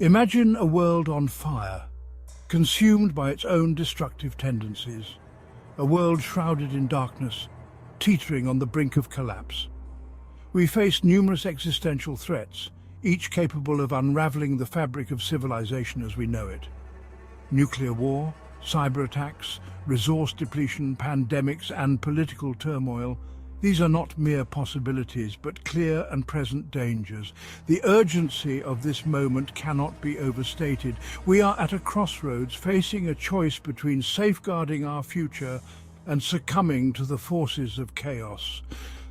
Imagine a world on fire, consumed by its own destructive tendencies. A world shrouded in darkness, teetering on the brink of collapse. We face numerous existential threats, each capable of unraveling the fabric of civilization as we know it. Nuclear war, cyber attacks, resource depletion, pandemics, and political turmoil. These are not mere possibilities, but clear and present dangers. The urgency of this moment cannot be overstated. We are at a crossroads, facing a choice between safeguarding our future and succumbing to the forces of chaos.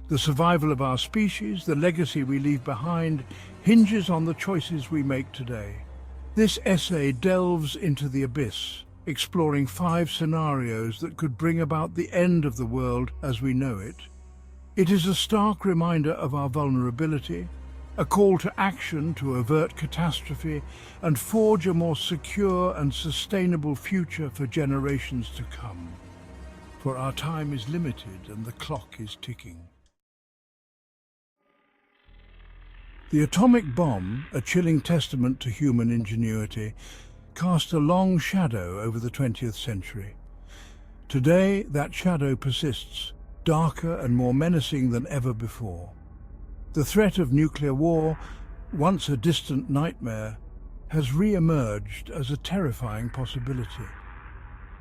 The survival of our species, the legacy we leave behind, hinges on the choices we make today. This essay delves into the abyss, exploring 5 scenarios that could bring about the end of the world as we know it. It is a stark reminder of our vulnerability, a call to action to avert catastrophe and forge a more secure and sustainable future for generations to come. For our time is limited and the clock is ticking. The atomic bomb, a chilling testament to human ingenuity, cast a long shadow over the 20th century. Today, that shadow persists, darker and more menacing than ever before. The threat of nuclear war, once a distant nightmare, has re-emerged as a terrifying possibility.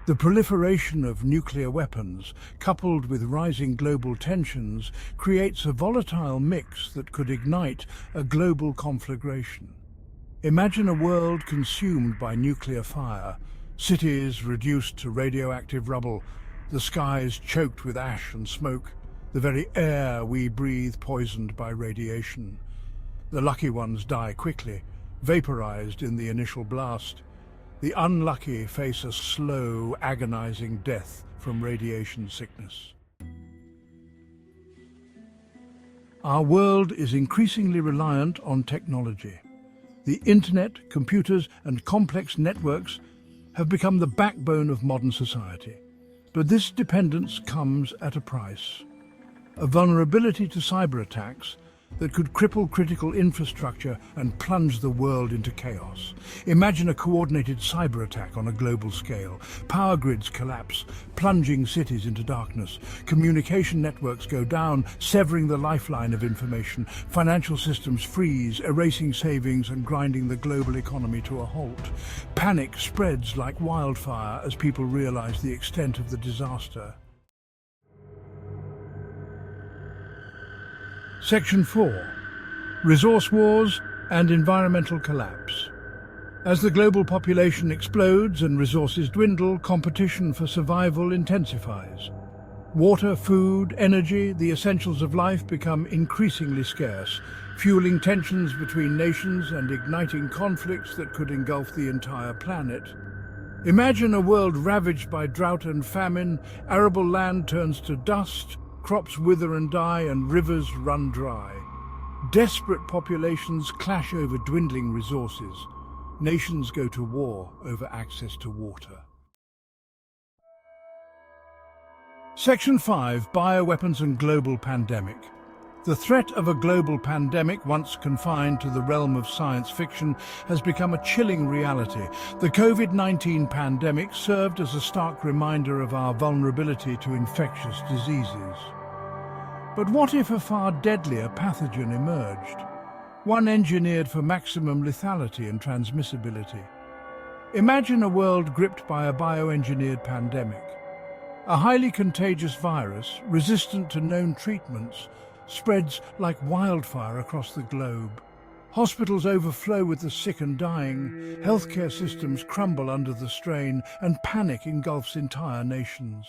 The proliferation of nuclear weapons, coupled with rising global tensions, creates a volatile mix that could ignite a global conflagration. Imagine a world consumed by nuclear fire, cities reduced to radioactive rubble, the skies choked with ash and smoke, the very air we breathe poisoned by radiation. The lucky ones die quickly, vaporized in the initial blast. The unlucky face a slow, agonizing death from radiation sickness. Our world is increasingly reliant on technology. The internet, computers, and complex networks have become the backbone of modern society. But this dependence comes at a price. A vulnerability to cyber attacks that could cripple critical infrastructure and plunge the world into chaos. Imagine a coordinated cyber attack on a global scale. Power grids collapse, plunging cities into darkness. Communication networks go down, severing the lifeline of information. Financial systems freeze, erasing savings and grinding the global economy to a halt. Panic spreads like wildfire as people realize the extent of the disaster. Section 4. Resource Wars and Environmental Collapse. As the global population explodes and resources dwindle, competition for survival intensifies. Water, food, energy, the essentials of life become increasingly scarce, fueling tensions between nations and igniting conflicts that could engulf the entire planet. Imagine a world ravaged by drought and famine, arable land turns to dust, crops wither and die, and rivers run dry. Desperate populations clash over dwindling resources. Nations go to war over access to water. Section 5. Bioweapons and Global Pandemic. The threat of a global pandemic, once confined to the realm of science fiction, has become a chilling reality. The COVID-19 pandemic served as a stark reminder of our vulnerability to infectious diseases. But what if a far deadlier pathogen emerged? One engineered for maximum lethality and transmissibility. Imagine a world gripped by a bioengineered pandemic. A highly contagious virus, resistant to known treatments, spreads like wildfire across the globe. Hospitals overflow with the sick and dying, healthcare systems crumble under the strain, and panic engulfs entire nations.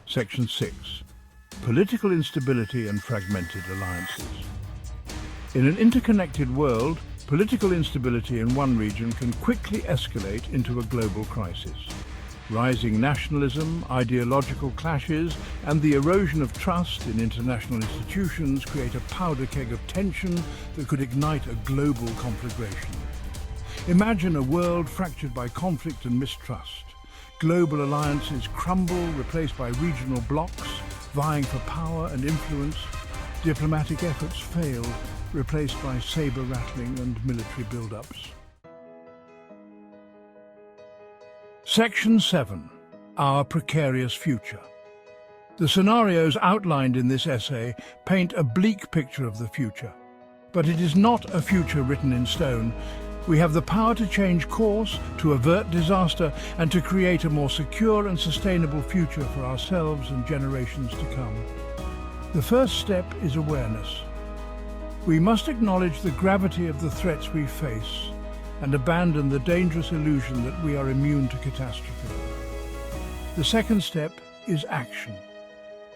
Section 6. Political instability and fragmented alliances. In an interconnected world, political instability in one region can quickly escalate into a global crisis. Rising nationalism, ideological clashes, and the erosion of trust in international institutions create a powder keg of tension that could ignite a global conflagration. Imagine a world fractured by conflict and mistrust. Global alliances crumble, replaced by regional blocs, vying for power and influence. Diplomatic efforts fail, replaced by saber-rattling and military build-ups. Section 7. Our Precarious Future. The scenarios outlined in this essay paint a bleak picture of the future. But it is not a future written in stone. We have the power to change course, to avert disaster, and to create a more secure and sustainable future for ourselves and generations to come. The first step is awareness. We must acknowledge the gravity of the threats we face and abandon the dangerous illusion that we are immune to catastrophe. The second step is action.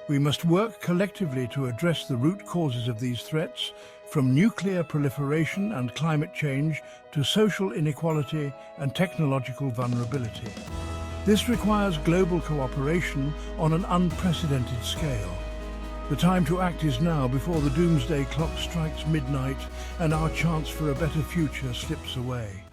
We must work collectively to address the root causes of these threats, from nuclear proliferation and climate change to social inequality and technological vulnerability. This requires global cooperation on an unprecedented scale. The time to act is now, before the doomsday clock strikes midnight and our chance for a better future slips away.